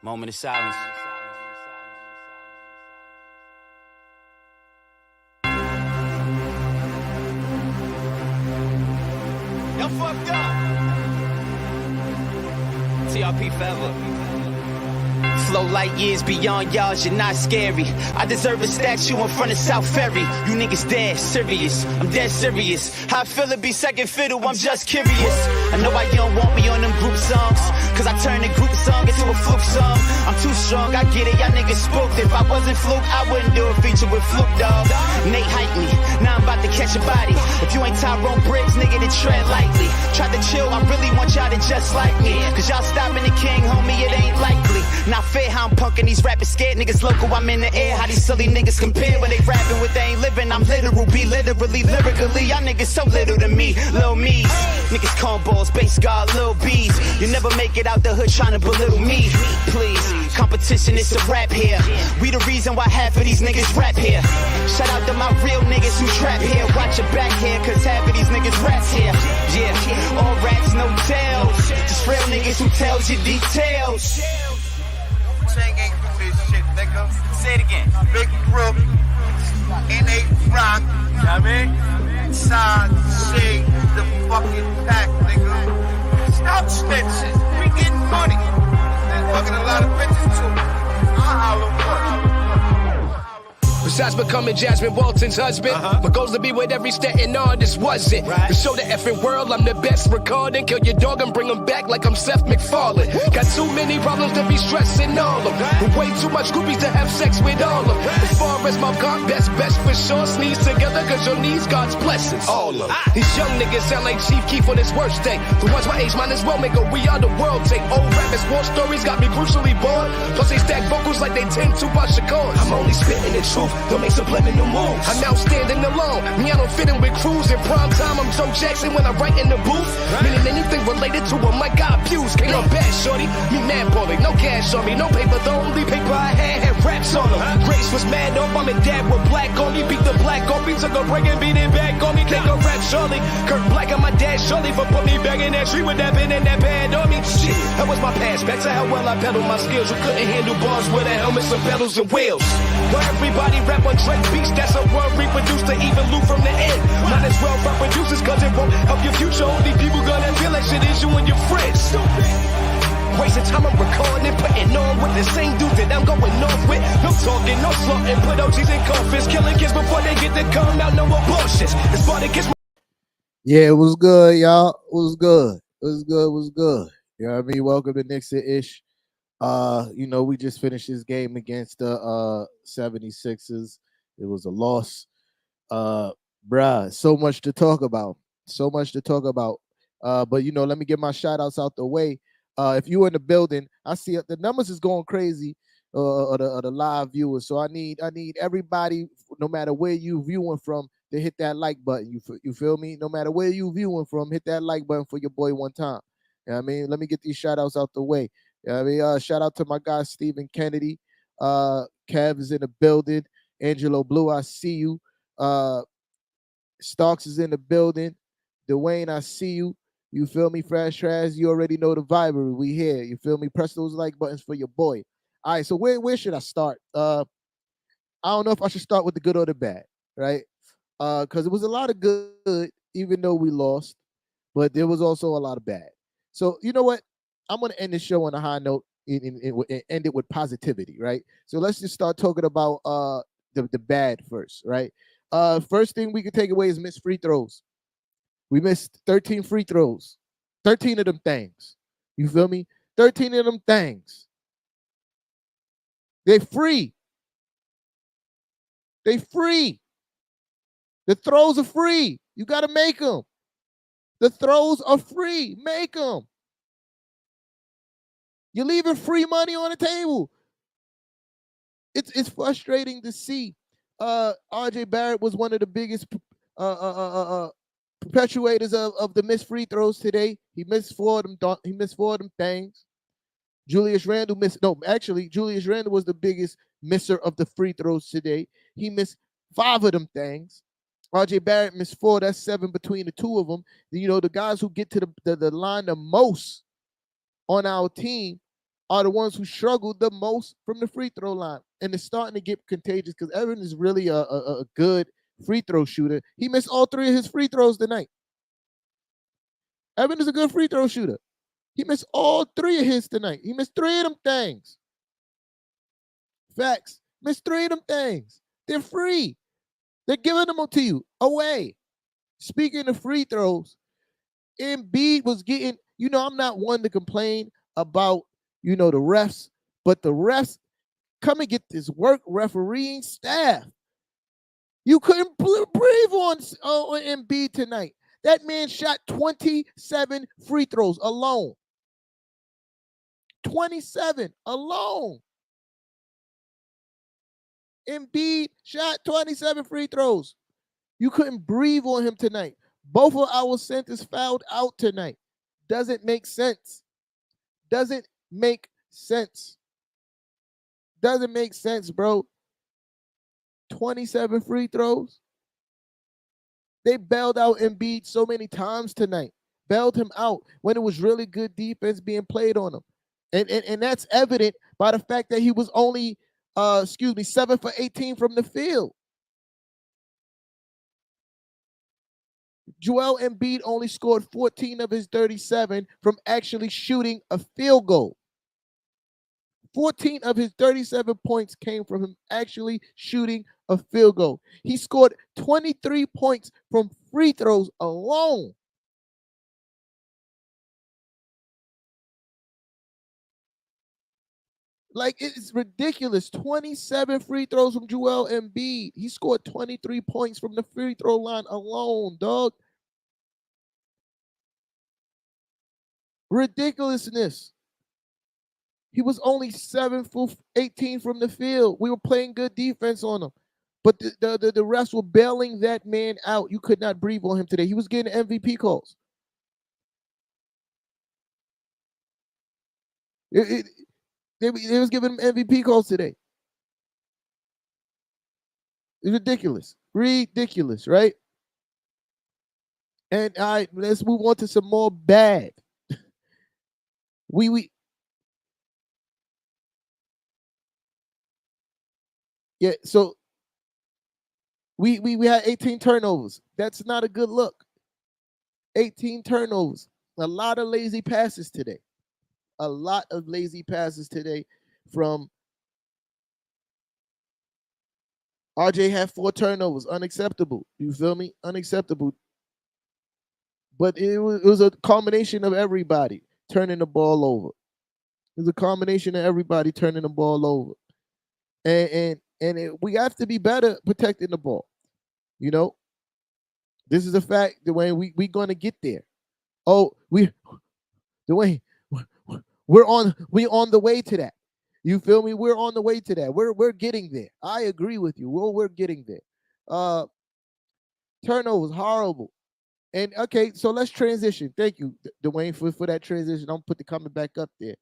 Moment of silence. Y'all fucked up. TRP forever. Flow light years beyond y'all, you're not scary. I deserve a statue in front of South Ferry. You niggas dead serious, I'm dead serious. How I feel to be second fiddle, I'm just curious. I know why you don't want me on them group songs, cause I turned a group song into a fluke song. I'm too strong, I get it, y'all niggas spooked. If I wasn't fluke, I wouldn't do a feature with Fluke, dog. Nate hyped me, now I'm about to catch a body. If you ain't Tyrone Briggs, nigga, then tread lightly. Try to chill, I really want y'all to just like me, cause y'all stopping the king, homie, it ain't likely. Not fair how I'm punking these rappers scared niggas local, I'm in the air. How these silly niggas compare when they rapping with they ain't living. I'm literal, be literally, lyrically. Y'all niggas so little to me, little me's. Niggas cornballs, base guard, little bees. You never make it out the hood trying to belittle me. Please, competition is a rap here. We the reason why half of these niggas rap here. Shout out to my real niggas who trap here. Watch your back here, cause half of these niggas raps here. Yeah, all rats, no tails. Just real niggas who tells you details. Chang ain't do this shit, nigga. Say it again. Big Brook, N.A. Rock, You know what I mean? Side, Shade, the fucking pack, nigga. Stop snitching. We getting money. And fucking a lot of bitches too. I'll holler one. Besides becoming Jasmine Walton's husband, my goal's to be with every Staten artist wasn't. To show the effing world I'm the best recording. Kill your dog and bring him back like I'm Seth MacFarlane. Got too many problems to be stressing all of them. With way too much groupies to have sex with all of them. As far as my God, best for sure. Sneeze together cause your knees, God's blessings. All of them. These young niggas sound like Chief Keef on his worst day. The ones my age might as well make a We Are the World tape. Old rappers, war stories got me crucially bored. Plus they stack vocals like they 10 Tupac Shakur. I'm only spitting the truth. Don't make subliminal moves. I'm now standing alone. Me, I don't fit in with crews. In prime time, I'm Joe Jackson when I write in the booth. Meaning anything related to a mic I abuse. Came on bad, shorty. Me mad poorly. No cash on me. No paper. The only paper I had raps on them. Grace was mad off. Mom and dad were black on me. Beat the black on me. Took a break and beat it back on me. Take a rap, Charlie. Kurt Black on my dad, Charlie. For put me back in that tree with that pen and that band on me. Shit, that was my past. Back to how well I pedal my skills. You couldn't handle bars with a helmet, some pedals and wheels. Where everybody rap on Drake beats, that's a word reproduced to even loop from the end. Might as well rap producers cause it won't help your future. Only people gonna feel that shit is you and your friends. Wasting time I'm recording, putting on with the same dudes that I'm going north with. No talking, no slaughter, put OGs in coffins, killing kids before they get to come out, no abortions. It's far to kiss my... Yeah, it was good, y'all. It was good. It was good. It was good. You know what I mean? Welcome to Knicks and Ish. You know, we just finished this game against the 76ers. It was a loss. Bruh, so much to talk about. So much to talk about. But you know, let me get my shout outs out the way. If you in the building, I see the numbers is going crazy, or the live viewers. So I need everybody, no matter where you viewing from, to hit that like button. You feel me? No matter where you viewing from, hit that like button for your boy one time. You know what I mean? Let me get these shout outs out the way. You know what I mean? Shout out to my guy Stephen Kennedy. Kev is in the building. Angelo Blue, I see you. Starks is in the building. Dwayne, I see you. You feel me? Fresh Trash, you already know the vibe. We here. You feel me? Press those like buttons for your boy. All right, so where should I start? I don't know if I should start with the good or the bad, right? Because it was a lot of good, even though we lost, but there was also a lot of bad. So you know what? I'm going to end the show on a high note and end it with positivity, right? So let's just start talking about the bad first, right? First thing we can take away is missed free throws. We missed 13 free throws. 13 of them things. You feel me? 13 of them things. They're free. They free. The throws are free. You got to make them. The throws are free. Make them. You're leaving free money on the table. It's frustrating to see. RJ Barrett was one of the biggest perpetuators of the missed free throws today. He missed 4 of them. He missed 4 of them things. Julius Randle Julius Randle was the biggest misser of the free throws today. He missed 5 of them things. RJ Barrett missed 4. That's 7 between the two of them. You know, the guys who get to the line the most on our team are the ones who struggled the most from the free throw line. And it's starting to get contagious because Evan is really a good free throw shooter. He missed all 3 of his free throws tonight. Evan is a good free throw shooter. He missed all 3 of his tonight. He missed 3 of them things. Facts. Missed 3 of them things. They're free. They're giving them to you away. Speaking of free throws, Embiid was getting, I'm not one to complain about, the refs, but the refs come and get this work refereeing staff. You couldn't breathe on Embiid tonight. That man shot 27 free throws alone. 27 alone. Embiid shot 27 free throws. You couldn't breathe on him tonight. Both of our centers fouled out tonight. Doesn't make sense. Doesn't make sense. Doesn't make sense, bro. 27 free throws. They bailed out Embiid so many times tonight. Bailed him out when it was really good defense being played on him. And that's evident by the fact that he was only 7 for 18 from the field. Joel Embiid only scored 14 of his 37 from actually shooting a field goal. 14 of his 37 points came from him actually shooting a field goal. He scored 23 points from free throws alone. Like, it's ridiculous. 27 free throws from Joel Embiid. He scored 23 points from the free throw line alone, dog. Ridiculousness. He was only 7 for 18 from the field. We were playing good defense on him. But the refs were bailing that man out. You could not breathe on him today. He was getting MVP calls. They was giving him MVP calls today. It's ridiculous. Ridiculous, right? And all right, let's move on to some more bad. Yeah, so we had 18 turnovers. That's not a good look. 18 turnovers. A lot of lazy passes today. A lot of lazy passes today from RJ had 4 turnovers. Unacceptable. You feel me? Unacceptable. But it was a combination of everybody turning the ball over. It was a combination of everybody turning the ball over. And we have to be better protecting the ball. This is a fact, Dwayne. We gonna get there. Oh, Dwayne, we're on the way to that. You feel me? We're on the way to that. We're getting there. I agree with you. We're getting there. Turnovers, horrible. And okay, so let's transition. Thank you, Dwayne, for that transition. I'm put the comment back up there.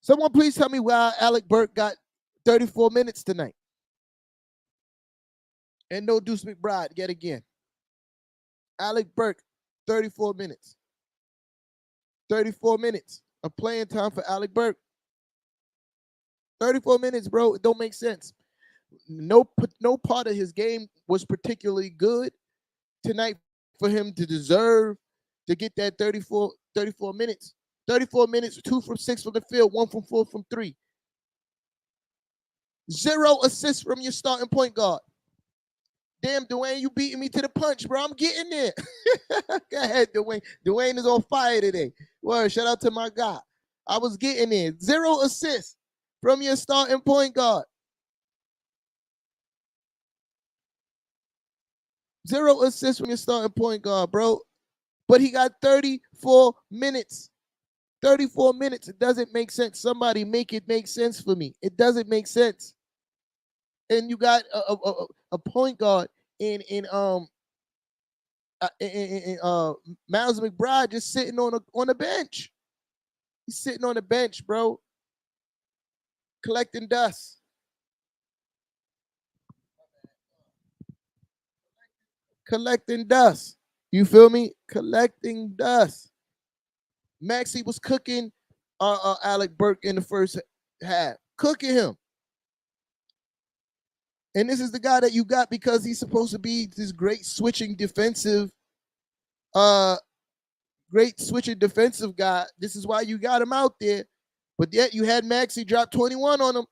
Someone please tell me why Alec Burke got 34 minutes tonight. And no Deuce McBride yet again. Alec Burke, 34 minutes. 34 minutes of playing time for Alec Burke. 34 minutes, bro. It don't make sense. No part of his game was particularly good tonight for him to deserve to get that 34 minutes. 34 minutes, 2 from 6 from the field, 1 from 4 from 3. 0 assists from your starting point guard. Damn, Dwayne, you beating me to the punch, bro. I'm getting there. Go ahead, Dwayne. Dwayne is on fire today. Word, shout out to my guy. I was getting there. 0 assists from your starting point guard. 0 assists from your starting point guard, bro. But he got 34 minutes. 34 minutes. It doesn't make sense. Somebody make it make sense for me. It doesn't make sense. And you got a point guard in Miles McBride just sitting on a bench. He's sitting on the bench, bro, collecting dust. Collecting dust. You feel me? Collecting dust. Maxey was cooking Alec Burke in the first half, cooking him. And this is the guy that you got because he's supposed to be this great switching defensive guy. This is why you got him out there. But yet you had Maxey drop 21 on him.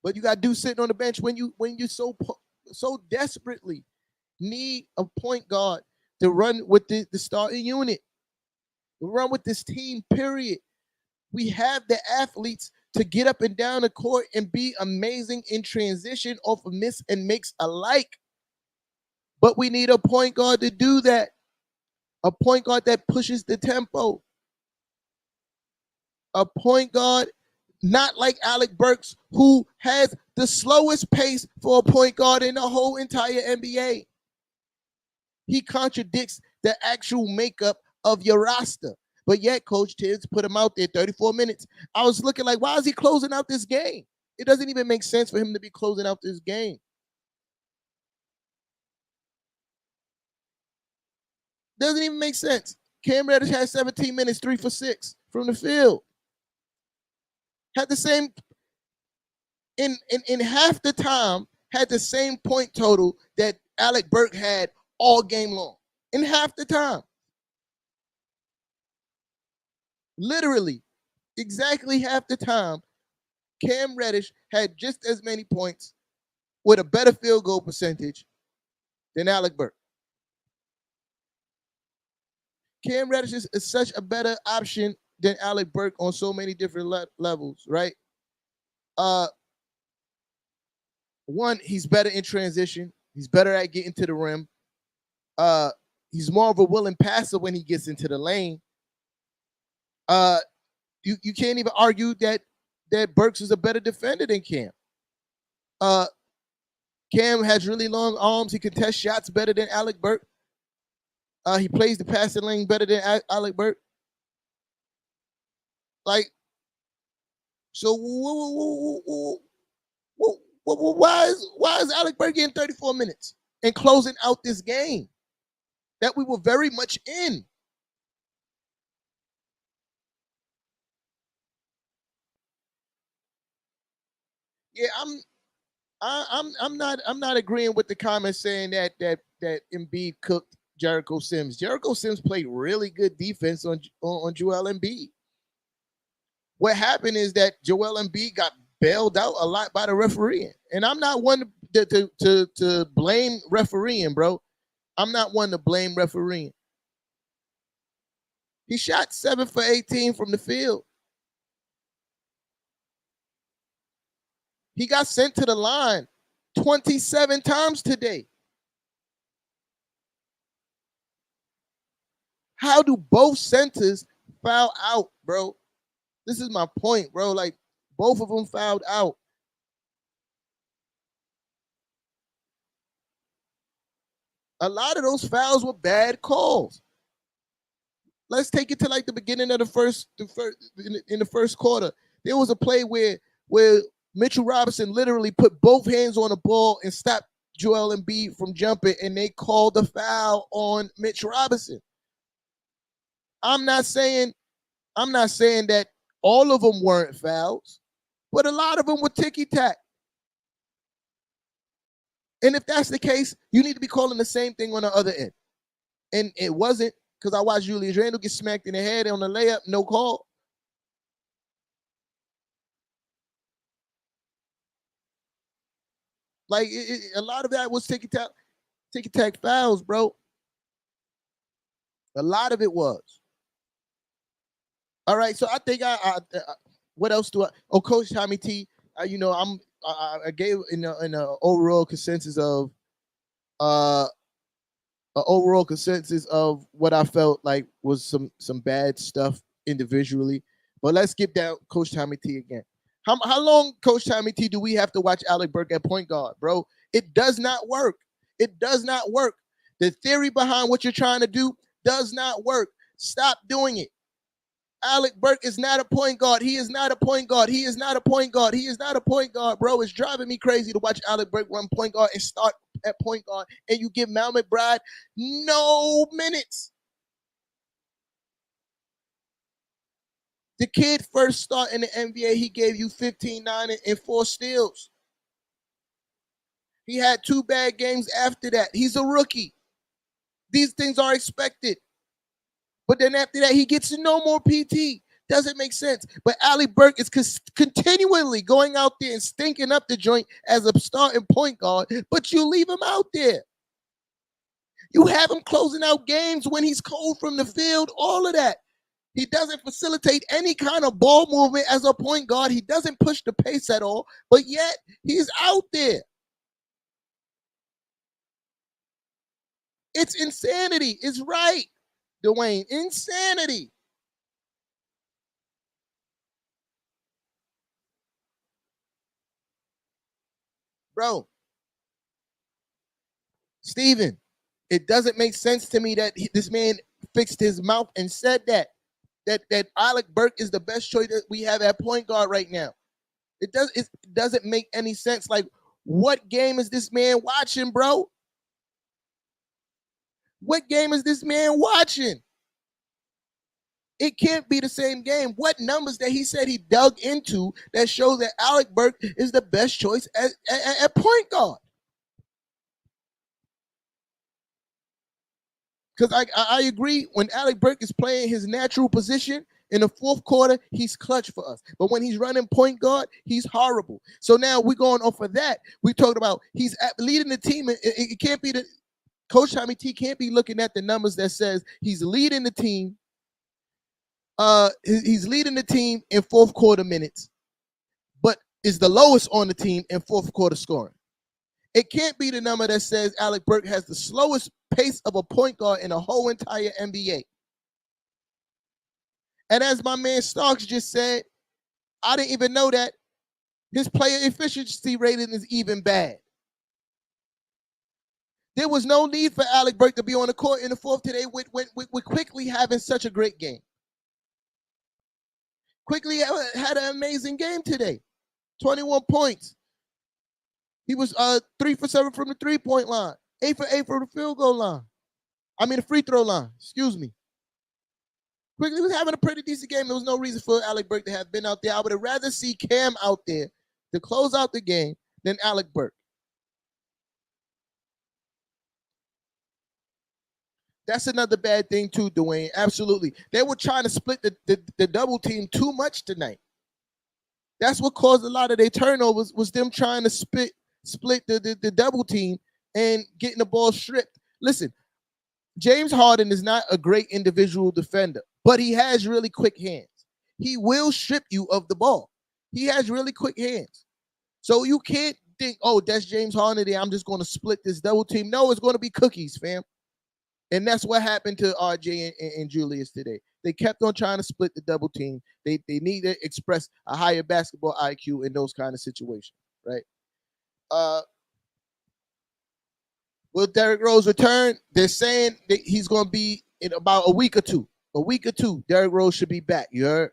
But you got dudes sitting on the bench when you so desperately need a point guard to run with the starting unit, to run with this team, period. We have the athletes to get up and down the court and be amazing in transition off of miss and makes alike. But we need a point guard to do that. A point guard that pushes the tempo. A point guard not like Alec Burks, who has the slowest pace for a point guard in the whole entire NBA. He contradicts the actual makeup of your roster. But yet, Coach Tibbs put him out there 34 minutes. I was looking like, why is he closing out this game? It doesn't even make sense for him to be closing out this game. Doesn't even make sense. Cam Reddish had 17 minutes, 3 for 6 from the field. Had the same, in half the time, had the same point total that Alec Burke had all game long. In half the time. Literally, exactly half the time, Cam Reddish had just as many points with a better field goal percentage than Alec Burke. Cam Reddish is such a better option than Alec Burke on so many different levels, right? One, he's better in transition. He's better at getting to the rim. He's more of a willing passer when he gets into the lane. You can't even argue that Burks is a better defender than Cam. Cam has really long arms. He can test shots better than Alec Burke. He plays the passing lane better than Alec Burke. Like, so why is Alec Burke getting 34 minutes and closing out this game that we were very much in? Yeah, I'm not agreeing with the comments saying that Embiid cooked Jericho Sims. Jericho Sims played really good defense on Joel Embiid. What happened is that Joel Embiid got bailed out a lot by the refereeing. And I'm not one to blame refereeing, bro. I'm not one to blame refereeing. He shot 7 for 18 from the field. He got sent to the line 27 times today. How do both centers foul out, bro? This is my point, bro. Like, both of them fouled out. A lot of those fouls were bad calls. Let's take it to like the beginning of the first quarter. There was a play where Mitchell Robinson literally put both hands on the ball and stopped Joel Embiid from jumping, and they called the foul on Mitch Robinson. I'm not saying that all of them weren't fouls, but a lot of them were ticky-tack. And if that's the case, you need to be calling the same thing on the other end. And it wasn't, because I watched Julius Randle get smacked in the head on the layup, no call. Like, a lot of that was ticky-tack fouls, bro. A lot of it was. All right, so I think what else do I? Oh, Coach Tommy T. I gave in the overall consensus of what I felt like was some bad stuff individually. But let's get down Coach Tommy T again. How long, Coach Tommy T, do we have to watch Alec Burke at point guard, bro? It does not work. It does not work. The theory behind what you're trying to do does not work. Stop doing it. Alec Burke is not a point guard. He is not a point guard. He is not a point guard. He is not a point guard, bro. It's driving me crazy to watch Alec Burke run point guard and start at point guard, and you give Mal McBride no minutes. The kid first start in the NBA, he gave you 15, 9, and 4 steals. He had 2 bad games after that. He's a rookie. These things are expected. But then after that, he gets no more PT. Doesn't make sense. But Alec Burke is continually going out there and stinking up the joint as a starting point guard, but you leave him out there. You have him closing out games when he's cold from the field, all of that. He doesn't facilitate any kind of ball movement as a point guard. He doesn't push the pace at all, but yet he's out there. It's insanity. It's right, Dwayne. Insanity. Bro, Steven, it doesn't make sense to me that this man fixed his mouth and said that Alec Burke is the best choice that we have at point guard right now. It doesn't make any sense. Like, what game is this man watching, bro? What game is this man watching? It can't be the same game. What numbers that he said he dug into that show that Alec Burke is the best choice at point guard? Because I agree, when Alec Burke is playing his natural position in the fourth quarter, he's clutch for us. But when he's running point guard, he's horrible. So now we're going off of that. We talked about he's leading the team. It can't be Coach Tommy T can't be looking at the numbers that says he's leading the team. He's leading the team in fourth quarter minutes, but is the lowest on the team in fourth quarter scoring. It can't be the number that says Alec Burke has the slowest pace of a point guard in the whole entire NBA. And as my man Starks just said, I didn't even know that his player efficiency rating is even bad. There was no need for Alec Burke to be on the court in the fourth today with Quickly having such a great game. Quickly had an amazing game today. 21 points. He was 3 for 7 from the three-point line. 8 for 8 from the field goal line. I mean the free throw line. Excuse me. Quickly was having a pretty decent game. There was no reason for Alec Burke to have been out there. I would have rather see Cam out there to close out the game than Alec Burke. That's another bad thing too, Dwayne. Absolutely. They were trying to split the double team too much tonight. That's what caused a lot of their turnovers, was them trying to split the double team and getting the ball stripped. Listen, James Harden is not a great individual defender, but he has really quick hands. He will strip you of the ball. He has really quick hands. So you can't think, oh, that's James Harden today, I'm just going to split this double team. No, it's going to be cookies, fam. And that's what happened to RJ and Julius today. They kept on trying to split the double team. They need to express a higher basketball IQ in those kind of situations, right? Will Derrick Rose return? They're saying that he's going to be in about a week or two. A week or two, Derrick Rose should be back. You heard?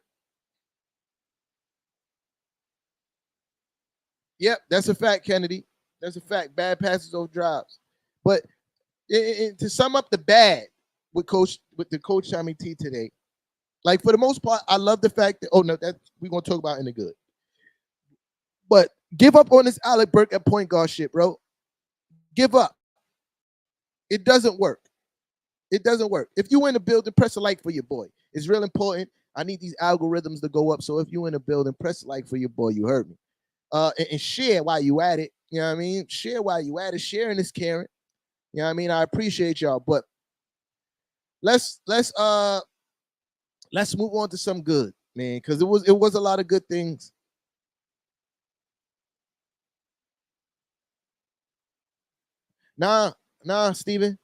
Yep, that's a fact, Kennedy. That's a fact. Bad passes over drives. But to sum up the bad with the coach Tommy T today, like for the most part, I love the fact that that we're gonna talk about in the good. But give up on this Alec Burke at point guard shit, bro. Give up. It doesn't work. It doesn't work. If you in the building, press a like for your boy. It's real important. I need these algorithms to go up. So if you in the building, press a like for your boy. You heard me. And share while you at it. You know what I mean? Share while you at it. Sharing is caring. You know what I mean? I appreciate y'all, but let's move on to some good, man, because it was a lot of good things. Nah, Steven.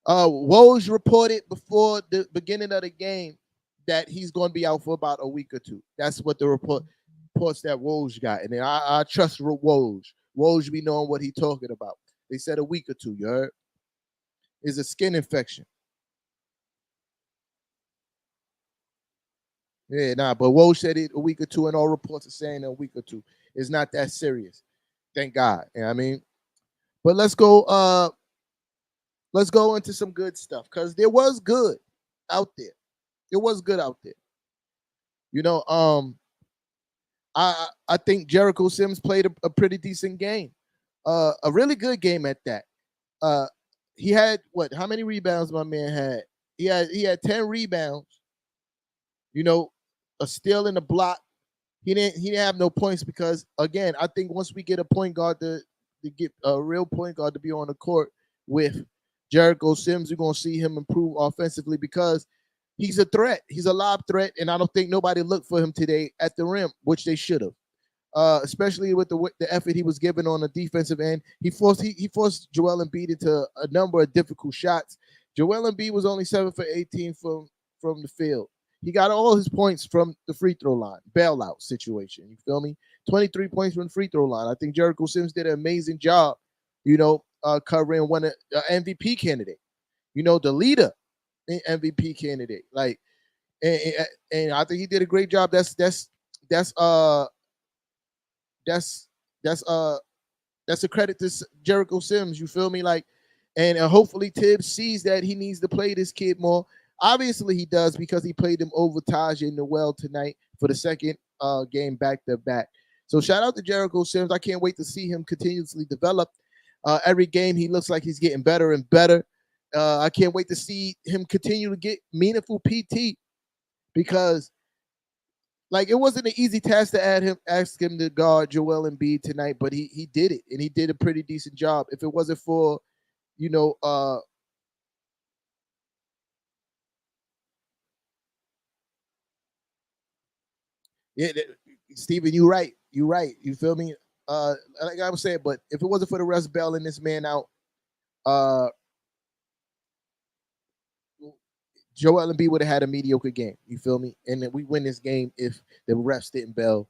Woj reported before the beginning of the game that he's going to be out for about a week or two. That's what the reports that Woj got, and then I trust Woj. Woj be knowing what he talking about. They said a week or two, you heard? It's a skin infection. Yeah, but Woj said it a week or two, and all reports are saying a week or two. It's not that serious. Thank God. You know what I mean? But let's go into some good stuff because there was good out there. It was good out there. You know, I think Jericho Sims played a pretty decent game, a really good game at that. Uh, he had what? How many rebounds my man had? He had 10 rebounds. You know, a steal and a block. He didn't have no points because again, I think once we get a point guard to get a real point guard to be on the court with Jericho Sims, you're gonna see him improve offensively because he's a threat. He's a lob threat, and I don't think nobody looked for him today at the rim, which they should have. Especially with the effort he was given on the defensive end, he forced Joel Embiid into a number of difficult shots. Joel Embiid was only 7 for 18 from the field. He got all his points from the free throw line, bailout situation. You feel me? 23 points from the free throw line. I think Jericho Sims did an amazing job, covering one MVP candidate. The leader in MVP candidate. Like, and I think he did a great job. That's that's that's uh that's a credit to Jericho Sims. You feel me? Like, and hopefully Tibbs sees that he needs to play this kid more. Obviously he does because he played him over Taj and Noel tonight for the second game back to back. So shout out to Jericho Sims. I can't wait to see him continuously develop. Every game he looks like he's getting better and better. I can't wait to see him continue to get meaningful PT because like it wasn't an easy task to ask him to guard Joel Embiid tonight, but he did it and he did a pretty decent job. If it wasn't for, you know, yeah, Steven, you're right. You're right. You feel me? Like I was saying, but if it wasn't for the refs bailing this man out, uh, Joel Embiid would have had a mediocre game. You feel me? And then we win this game if the refs didn't bail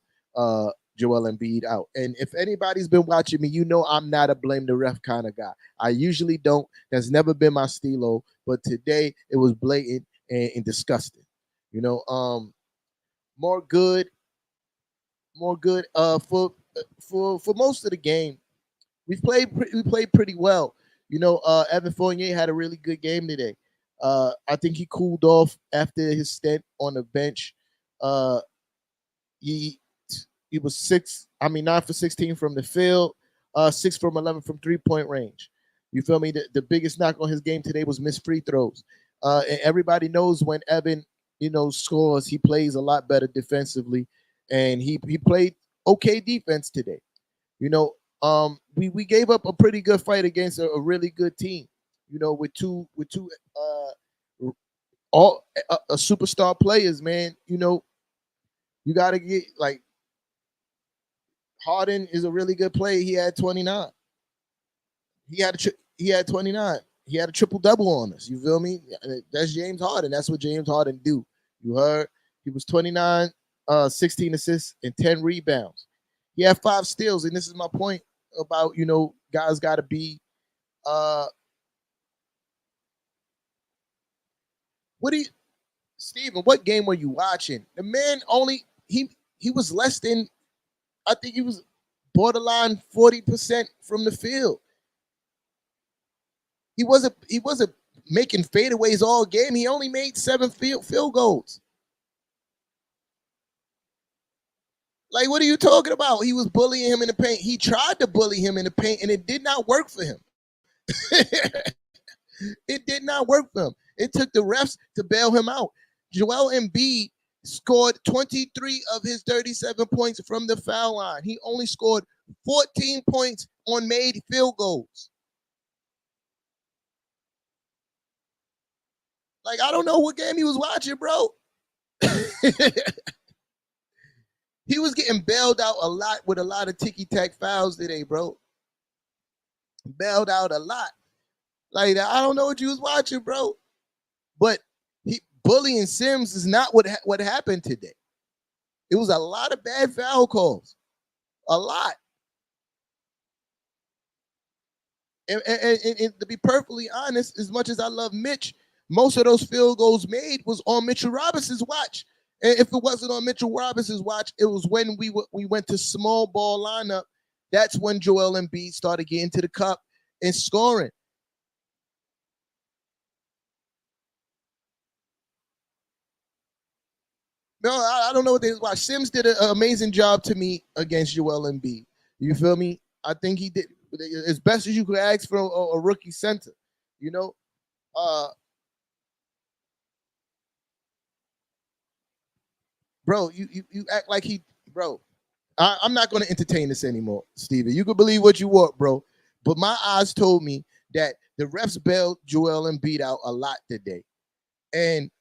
Joel Embiid out. And if anybody's been watching me, you know I'm not a blame the ref kind of guy. I usually don't. That's never been my stilo. But today it was blatant and disgusting. More good. For most of the game, we played pretty well. Evan Fournier had a really good game today. I think he cooled off after his stint on the bench. He was 9 for 16 from the field, 6 from 11 from 3-point range. You feel me? The biggest knock on his game today was missed free throws. And everybody knows when Evan, scores, he plays a lot better defensively, and he played okay defense today. We gave up a pretty good fight against a really good team. With two all a superstar players, man. You got to get like Harden is a really good player. He had 29. He had 29. He had a triple double on us. You feel me? That's James Harden. That's what James Harden do. You heard? He was 29, 16 assists and 10 rebounds. He had 5 steals, and this is my point about guys got to be. Steven, what game were you watching? The man he was less than, I think he was borderline 40% from the field. He wasn't making fadeaways all game. He only made 7 field goals. Like, what are you talking about? He was bullying him in the paint. He tried to bully him in the paint, and it did not work for him. It did not work for him. It took the refs to bail him out. Joel Embiid scored 23 of his 37 points from the foul line. He only scored 14 points on made field goals. Like, I don't know what game he was watching, bro. He was getting bailed out a lot with a lot of ticky-tack fouls today, bro. Bailed out a lot. Like, I don't know what you was watching, bro. But bullying Sims is not what happened today. It was a lot of bad foul calls. A lot. And to be perfectly honest, as much as I love Mitch, most of those field goals made was on Mitchell Robinson's watch. And if it wasn't on Mitchell Robinson's watch, it was when we went to small ball lineup. That's when Joel Embiid started getting to the cup in scoring. No, I don't know what they watch. Sims did an amazing job to me against Joel Embiid. You feel me? I think he did as best as you could ask for a rookie center. You know, bro, you act like bro. I'm not going to entertain this anymore, Steven. You can believe what you want, bro. But my eyes told me that the refs bailed Joel Embiid out a lot today. And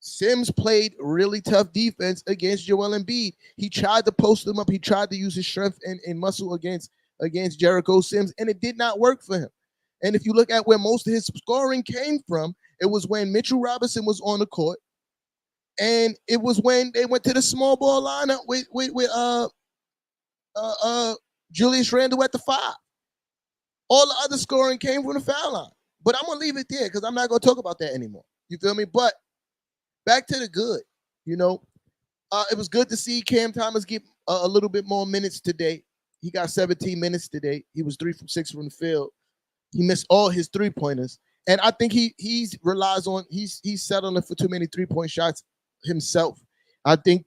Sims played really tough defense against Joel Embiid. He tried to post him up. He tried to use his strength and muscle against Jericho Sims, and it did not work for him. And if you look at where most of his scoring came from, it was when Mitchell Robinson was on the court, and it was when they went to the small ball lineup with Julius Randle at the 5. All the other scoring came from the foul line. But I'm gonna leave it there because I'm not gonna talk about that anymore. You feel me? But back to the good. You know, it was good to see Cam Thomas get a little bit more minutes today. He got 17 minutes today. He was 3 from 6 from the field. He missed all his 3-pointers, and I think he's settling for too many 3-point shots himself. I think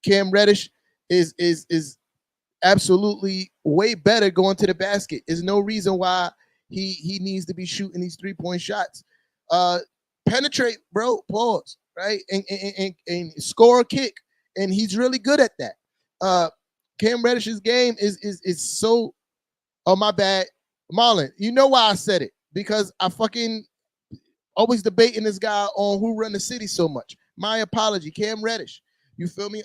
Cam Reddish is absolutely way better going to the basket. There's no reason why he needs to be shooting these 3-point shots. Penetrate, bro. Pause. Right, and score a kick, and he's really good at that. Cam Reddish's game is so. Oh, my bad, Marlon. You know why I said it? Because I fucking always debating this guy on who run the city so much. My apology, Cam Reddish. You feel me?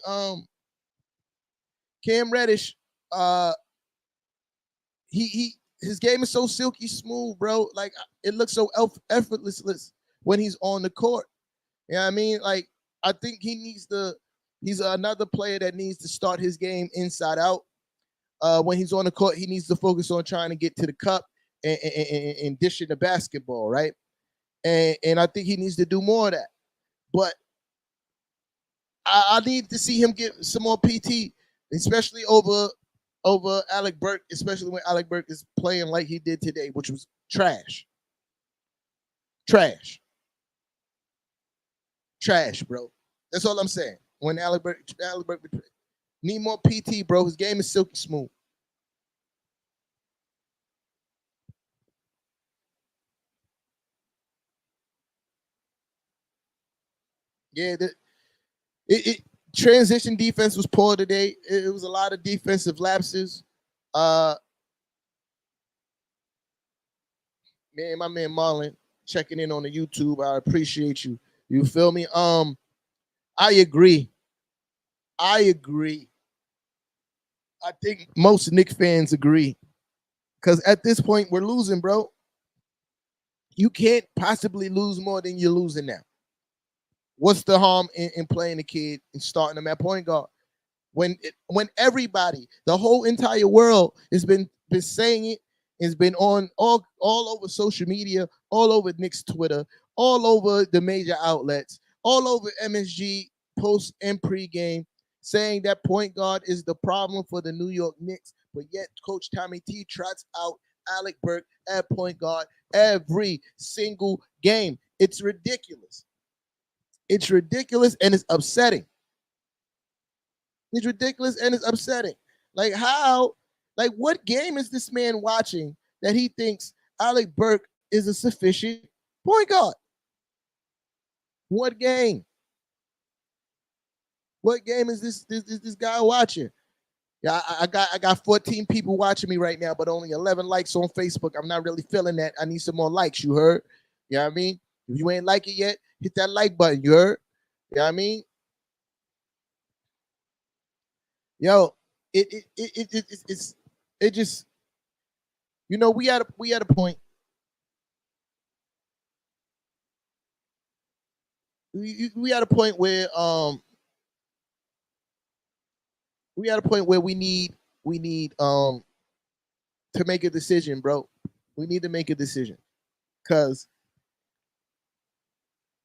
Cam Reddish. His game is so silky smooth, bro. Like it looks so effortless when he's on the court. You know what I mean? Like, I think he's another player that needs to start his game inside out. When he's on the court, he needs to focus on trying to get to the cup and dishing the basketball, right? And I think he needs to do more of that. But I need to see him get some more PT, especially over Alec Burke, especially when Alec Burke is playing like he did today, which was trash. Trash, bro. That's all I'm saying. When Alec Burke need more PT, bro. His game is silky smooth. Yeah, transition defense was poor today. It was a lot of defensive lapses. My man Marlon checking in on the YouTube. I appreciate you. You feel me? I agree. I think most Knicks fans agree. Because at this point, we're losing, bro. You can't possibly lose more than you're losing now. What's the harm in playing the kid and starting him at point guard? When everybody, the whole entire world has been saying it, has been on all over social media, all over Knicks Twitter, all over the major outlets, all over MSG post and pregame, saying that point guard is the problem for the New York Knicks, but yet Coach Tommy T trots out Alec Burke at point guard every single game. It's ridiculous. It's ridiculous and it's upsetting. It's ridiculous and it's upsetting. Like how, like what game is this man watching that he thinks Alec Burke is a sufficient point guard? What game? What game is this guy watching? Yeah, I got 14 people watching me right now, but only 11 likes on Facebook. I'm not really feeling that. I need some more likes. You heard? You know what I mean? If you ain't like it yet, hit that like button. You heard? You know what I mean? Yo, it's just, you know, we at a point. We at a point where we need to make a decision, bro. We need to make a decision because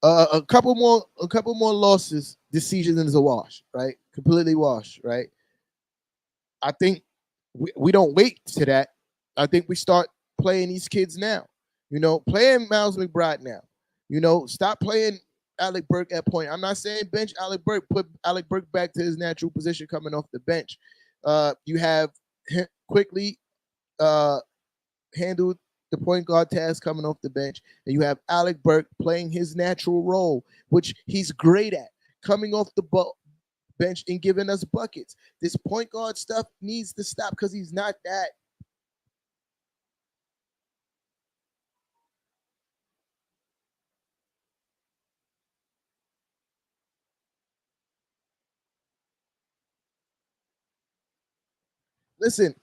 a couple more losses this season is a wash, right? Completely wash, right? I think we don't wait to that. I think we start playing these kids now. Playing Miles McBride now. Stop playing Alec Burke at point. I'm not saying bench Alec Burke. Put Alec Burke back to his natural position coming off the bench. You have quickly handled the point guard task coming off the bench, and you have Alec Burke playing his natural role, which he's great at, coming off the bench and giving us buckets. This point guard stuff needs to stop because he's not that. Listen,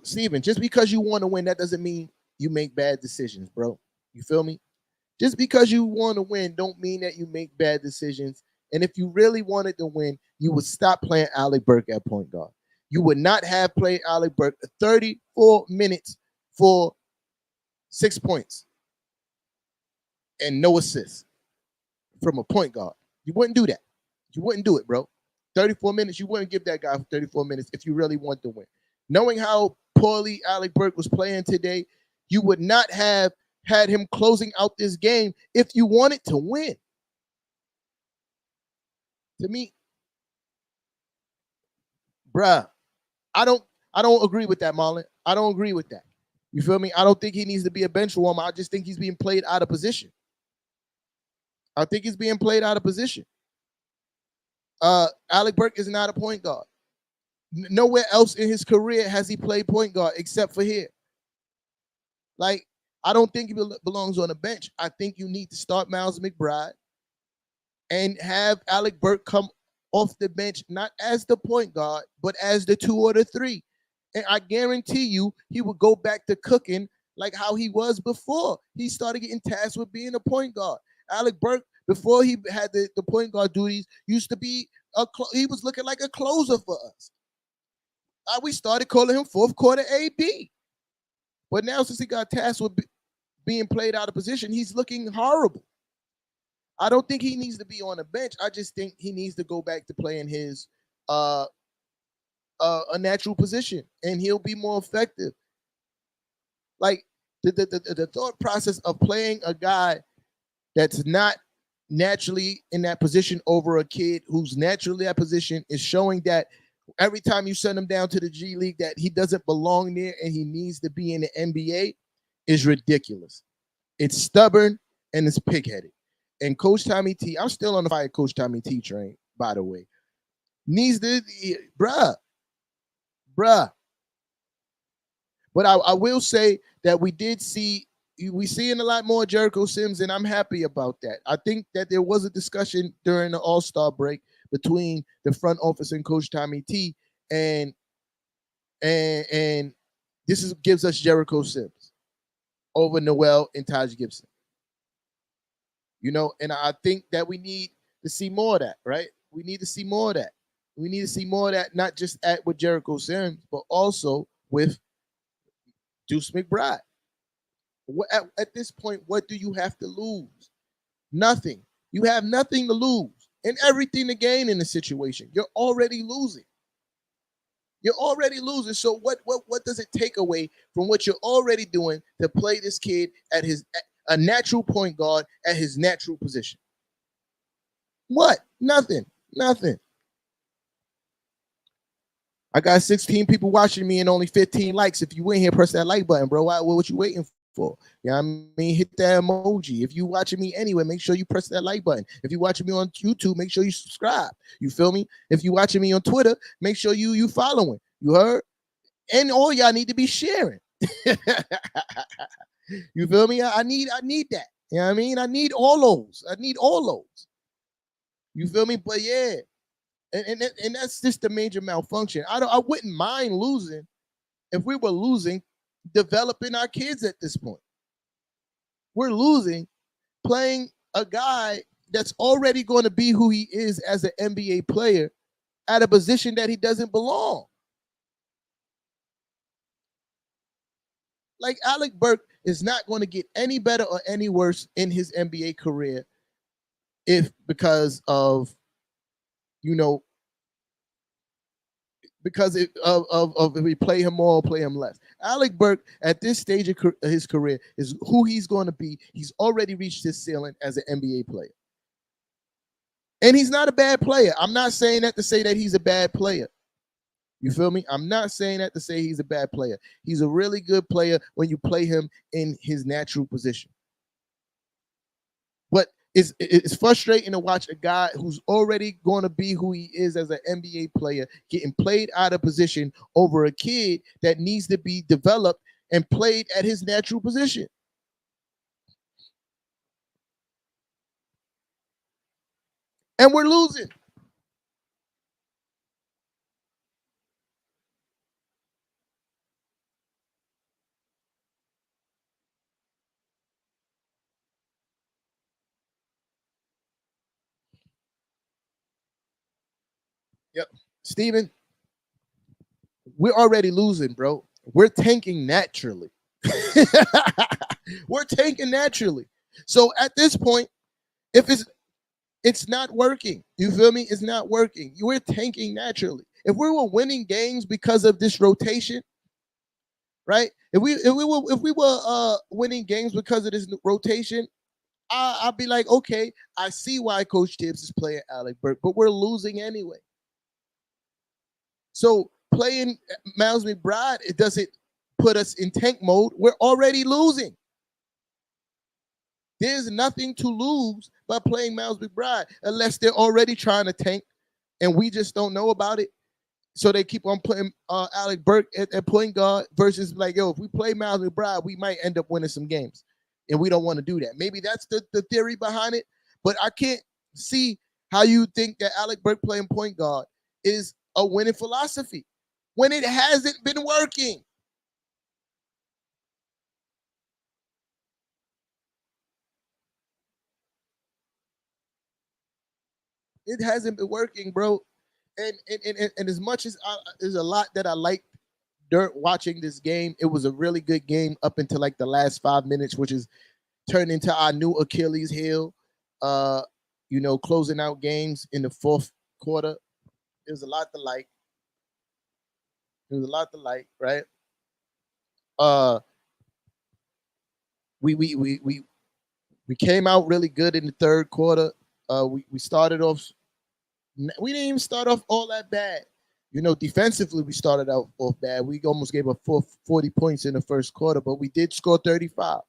Steven, just because you want to win, that doesn't mean you make bad decisions, bro. You feel me? Just because you want to win don't mean that you make bad decisions. And if you really wanted to win, you would stop playing Alec Burke at point guard. You would not have played Alec Burke 34 minutes for 6 points and no assists from a point guard. You wouldn't do that. You wouldn't do it, bro. 34 minutes, you wouldn't give that guy 34 minutes if you really want to win. Knowing how poorly Alec Burke was playing today, you would not have had him closing out this game if you wanted to win. To me, bruh, I don't agree with that, Marlon. I don't agree with that. You feel me? I don't think he needs to be a bench warmer. I just think he's being played out of position. I think he's being played out of position. Alec Burke is not a point guard. Nowhere else in his career has he played point guard except for here. Like, I don't think he belongs on the bench. I think you need to start Miles McBride and have Alec Burke come off the bench, not as the point guard, but as the 2 or the 3. And I guarantee you he would go back to cooking like how he was before he started getting tasked with being a point guard. Alec Burke, before he had the point guard duties, used to be he was looking like a closer for us. We started calling him fourth quarter AB. But now since he got tasked with being played out of position, he's looking horrible. I don't think he needs to be on the bench. I just think he needs to go back to playing his a natural position, and he'll be more effective. Like the thought process of playing a guy that's not naturally in that position over a kid who's naturally that position is showing that every time you send him down to the G League that he doesn't belong there and he needs to be in the NBA is ridiculous. It's stubborn and it's pigheaded. And Coach Tommy T, I'm still on the fire Coach Tommy T train, by the way. Needs to, bruh. But I will say that we seeing a lot more Jericho Sims, and I'm happy about that. I think that there was a discussion during the All-Star break between the front office and Coach Tommy T, and this gives us Jericho Sims over Noel and Taj Gibson. And I think that we need to see more of that, right? We need to see more of that. We need to see more of that, not just with Jericho Sims, but also with Deuce McBride. At this point, what do you have to lose? Nothing. You have nothing to lose and everything to gain in the situation. You're already losing. So what does it take away from what you're already doing to play this kid at a natural point guard at his natural position? What? Nothing. I got 16 people watching me and only 15 likes. If you in here, press that like button, bro. What you waiting for? I mean, hit that emoji. If you watching me anyway, make sure you press that like button. If you watching me on YouTube, make sure you subscribe. You feel me? If you watching me on Twitter, make sure you following. You heard? And all y'all need to be sharing. You feel me? I need that. You know what I mean? I need all those. You feel me? But yeah. And that's just the major malfunction. I wouldn't mind losing if we were losing developing our kids at this point. We're losing playing a guy that's already going to be who he is as an NBA player at a position that he doesn't belong. Like Alec Burke is not going to get any better or any worse in his NBA career because of because of if we play him more or play him less. Alec Burke at this stage of his career is who he's going to be. He's already reached his ceiling as an NBA player. And he's not a bad player. I'm not saying that to say that he's a bad player. You feel me? I'm not saying that to say he's a bad player. He's a really good player when you play him in his natural position. But it's frustrating to watch a guy who's already going to be who he is as an NBA player getting played out of position over a kid that needs to be developed and played at his natural position. And we're losing. Yep. Steven, we're already losing, bro. We're tanking naturally. We're tanking naturally. So at this point, if it's not working, you feel me? It's not working. We're tanking naturally. If we were winning games because of this rotation, right? If we were winning games because of this rotation, I'd be like, okay, I see why Coach Tibbs is playing Alec Burke, but we're losing anyway. So playing Miles McBride, it doesn't put us in tank mode. We're already losing. There's nothing to lose by playing Miles McBride unless they're already trying to tank and we just don't know about it. So they keep on putting Alec Burke at point guard versus like, yo, if we play Miles McBride, we might end up winning some games. And we don't want to do that. Maybe that's the theory behind it. But I can't see how you think that Alec Burke playing point guard is a winning philosophy when it hasn't been working. It hasn't been working, bro. And as much as there's a lot that I like dirt watching this game, it was a really good game up until like the last 5 minutes, which is turned into our new Achilles heel. Closing out games in the fourth quarter. It was a lot to like. It was a lot to like, right? Uh, we came out really good in the third quarter. We started off. We didn't even start off all that bad. Defensively, we started out off bad. We almost gave up 40 points in the first quarter, but we did score 35,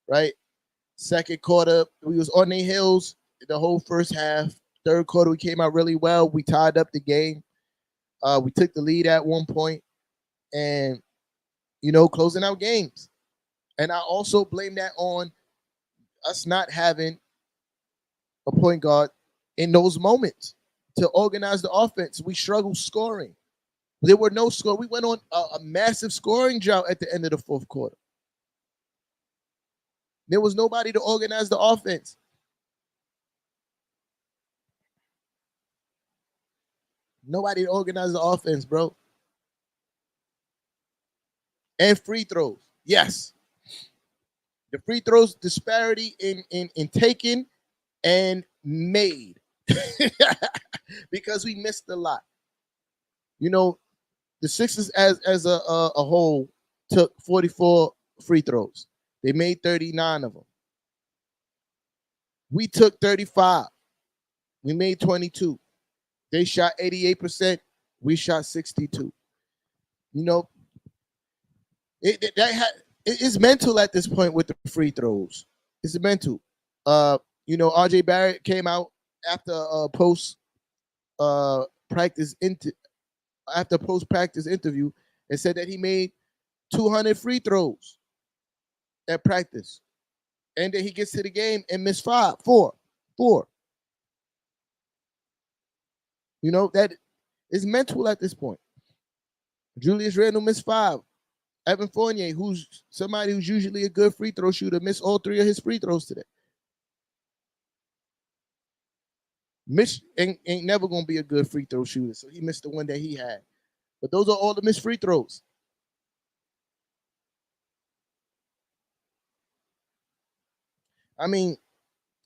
right? Second quarter, we was on their heels the whole first half. Third quarter, we came out really well. We tied up the game. We took the lead at one point and, closing out games. And I also blame that on us not having a point guard in those moments to organize the offense. We struggled scoring. There were no score. We went on a massive scoring drought at the end of the fourth quarter. There was nobody to organize the offense. Nobody to organize the offense, bro. And free throws. Yes. The free throws disparity in taken and made. Because we missed a lot. The Sixers as a whole took 44 free throws. They made 39 of them. We took 35. We made 22. They shot 88%. We shot 62. It's mental at this point with the free throws. It's mental. RJ Barrett came out after post practice interview and said that he made 200 free throws at practice, and then he gets to the game and missed four. That is mental at this point. Julius Randle missed 5. Evan Fournier, who's somebody who's usually a good free throw shooter, missed all 3 of his free throws today. Mitch ain't never gonna be a good free throw shooter, so he missed the one that he had. But those are all the missed free throws. I mean,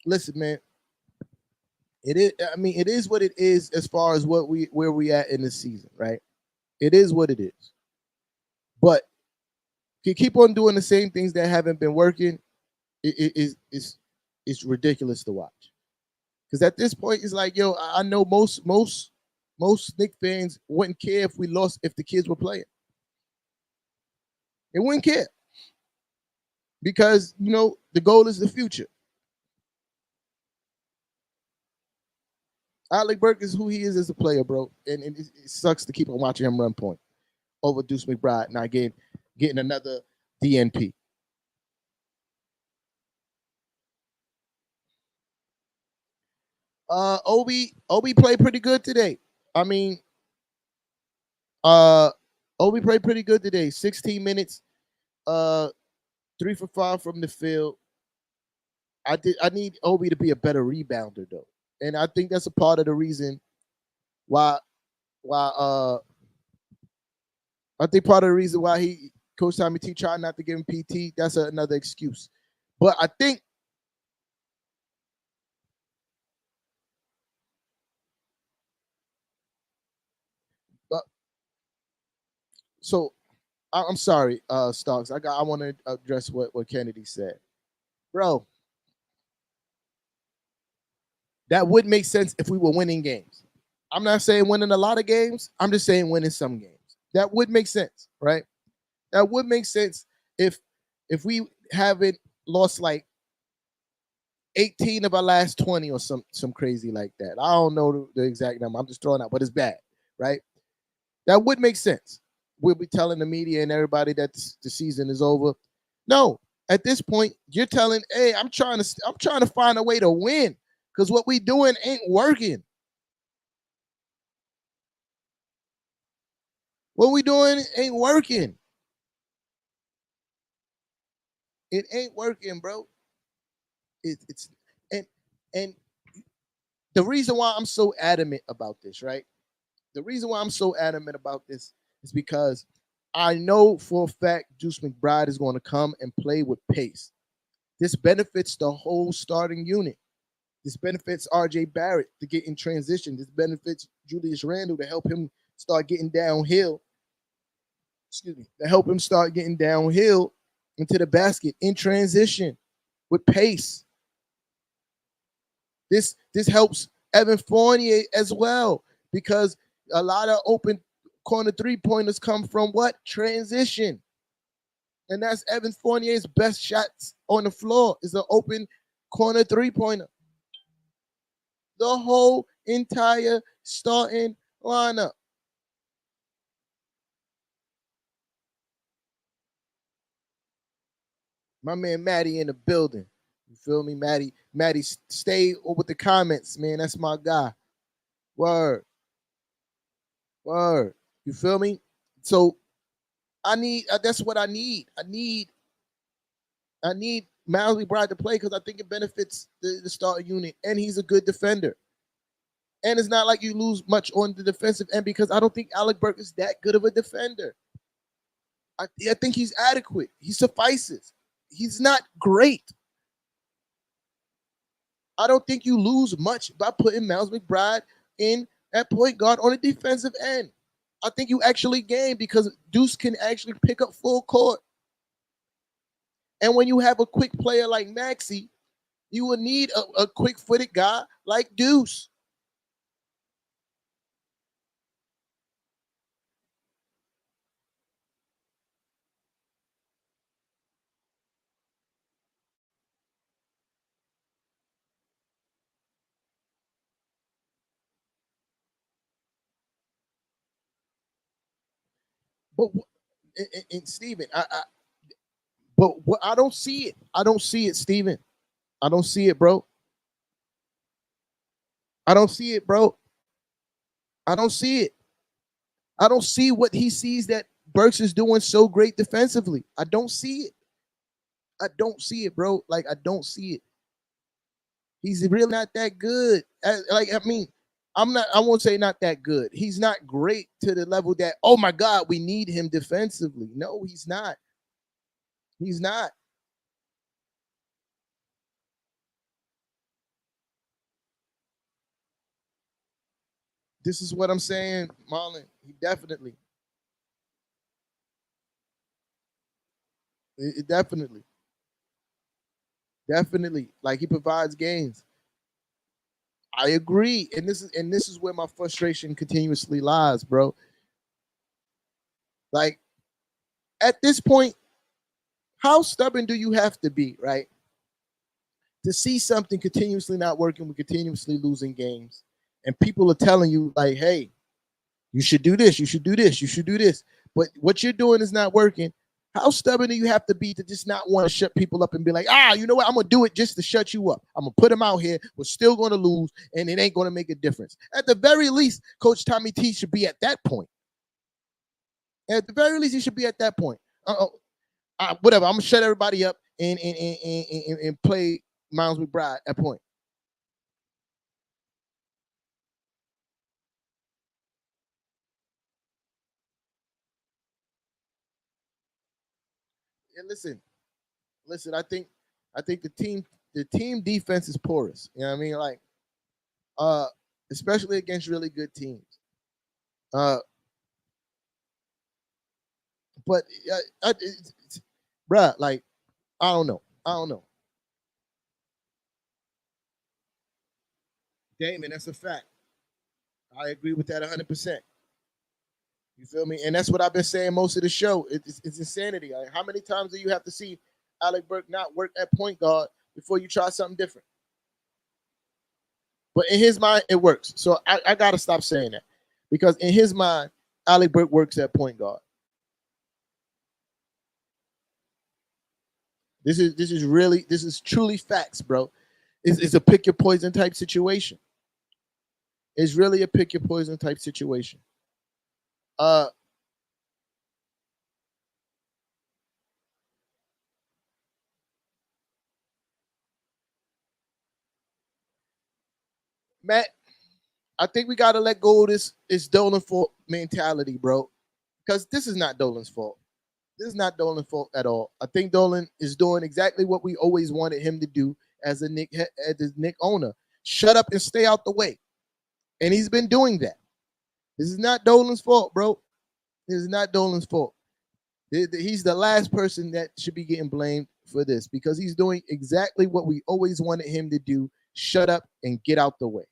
listen, man. It is what it is as far as where we at in the season, right? It is what it is. But if you keep on doing the same things that haven't been working, it's ridiculous to watch. Because at this point, it's like, yo, I know most Knicks fans wouldn't care if we lost if the kids were playing. They wouldn't care. Because, the goal is the future. Alec Burke is who he is as a player, bro. And it sucks to keep on watching him run point over Deuce McBride not getting another DNP. Obi played pretty good today. I mean, Obi played pretty good today. 16 minutes, 3 for 5 from the field. I need Obi to be a better rebounder though, and I think that's a part of the reason why I think part of the reason why Coach Tommy T tried not to give him PT. That's another excuse, but I think. So I'm sorry, Starks. I want to address what Kennedy said, bro. That would make sense if we were winning games. I'm not saying winning a lot of games. I'm just saying winning some games. That would make sense, right? That would make sense if we haven't lost like 18 of our last 20 or some crazy like that. I don't know the exact number. I'm just throwing out, but it's bad, right? That would make sense. We'll be telling the media and everybody that the season is over. No, at this point, you're telling, hey, I'm trying to find a way to win because what we doing ain't working. What we doing ain't working. It ain't working, bro. It's and the reason why I'm so adamant about this, right? The reason why I'm so adamant about this is because I know for a fact Juice McBride is going to come and play with pace. This benefits the whole starting unit. This benefits RJ Barrett to get in transition. This benefits Julius Randle to help him start getting downhill. Excuse me, to help him start getting downhill into the basket in transition with pace. This helps Evan Fournier as well because a lot of open corner three-pointers come from what? Transition. And that's Evan Fournier's best shots on the floor is an open corner three-pointer. The whole entire starting lineup. My man Matty in the building. You feel me, Matty? Matty, stay with the comments, man. That's my guy. Word. Word. You feel me? So I need. That's what I need. I need Miles McBride to play because I think it benefits the starting unit, and he's a good defender. And it's not like you lose much on the defensive end because I don't think Alec Burke is that good of a defender. I think he's adequate. He suffices. He's not great. I don't think you lose much by putting Miles McBride in at point guard on the defensive end. I think you actually gain because Deuce can actually pick up full court. And when you have a quick player like Maxey, you will need a quick-footed guy like Deuce. But and Steven, but what I don't see it. I don't see it, Steven. I don't see it, bro. I don't see it, bro. I don't see it. I don't see what he sees that Burks is doing so great defensively. I don't see it. I don't see it, bro. Like I don't see it. He's really not that good. I won't say not that good. He's not great to the level that, oh my God, we need him defensively. No, he's not. He's not. This is what I'm saying, Marlon. He definitely. Definitely. Definitely. Like he provides games. I agree. And this is where my frustration continuously lies, bro. Like at this point, how stubborn do you have to be, right? To see something continuously not working, we're continuously losing games. And people are telling you, like, hey, you should do this, you should do this, you should do this. But what you're doing is not working. How stubborn do you have to be to just not want to shut people up and be like, you know what? I'm going to do it just to shut you up. I'm going to put them out here. We're still going to lose, and it ain't going to make a difference. At the very least, Coach Tommy T should be at that point. At the very least, he should be at that point. Whatever. I'm going to shut everybody up and play Miles McBride at point. And listen. I think the team defense is porous. You know what I mean? Like, especially against really good teams. But bruh, like, I don't know. Damon, that's a fact. I agree with that 100%. You feel me? And that's what I've been saying most of the show. It's insanity. Like, how many times do you have to see Alec Burke not work at point guard before you try something different? But in his mind, it works. So I got to stop saying that. Because in his mind, Alec Burke works at point guard. This is truly facts, bro. It's a pick your poison type situation. It's really a pick your poison type situation. Matt, I think we gotta let go of this Dolan fault mentality, bro. Because this is not Dolan's fault. This is not Dolan's fault at all. I think Dolan is doing exactly what we always wanted him to do as a Knick owner. Shut up and stay out the way. And he's been doing that. This is not Dolan's fault, bro. This is not Dolan's fault. He's the last person that should be getting blamed for this because he's doing exactly what we always wanted him to do. Shut up and get out the way.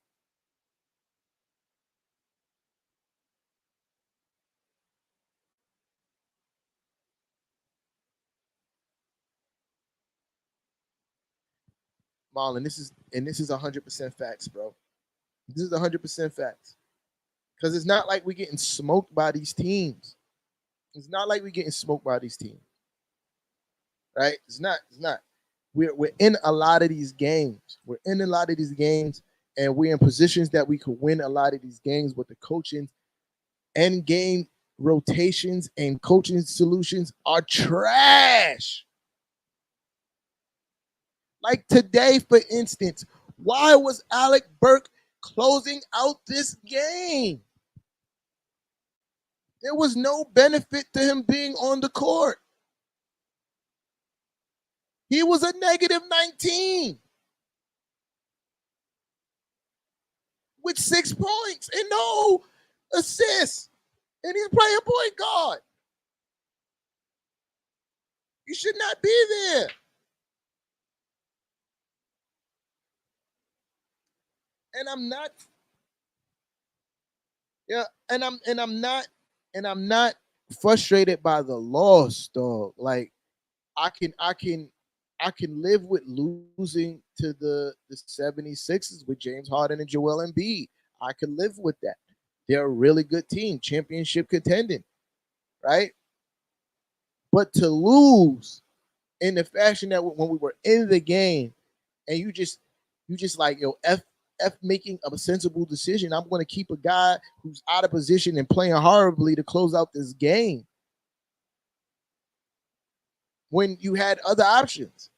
Marlon, this is 100% facts, bro. This is 100% facts. Because it's not like we're getting smoked by these teams. It's not like we're getting smoked by these teams. Right? It's not. We're in a lot of these games. We're in a lot of these games, and we're in positions that we could win a lot of these games with the coaching end game rotations and coaching solutions are trash. Like today, for instance, why was Alec Burke closing out this game? There was no benefit to him being on the court. He was a negative 19 with 6 points and no assists. And he's playing point guard. You should not be there. And I'm not. Yeah, and I'm not frustrated by the loss, dog. Like I can live with losing to the 76ers with James Harden and Joel Embiid. I can live with that. They're a really good team, championship contending, right? But to lose in the fashion that when we were in the game, and you just like F making a sensible decision. I'm going to keep a guy who's out of position and playing horribly to close out this game when you had other options.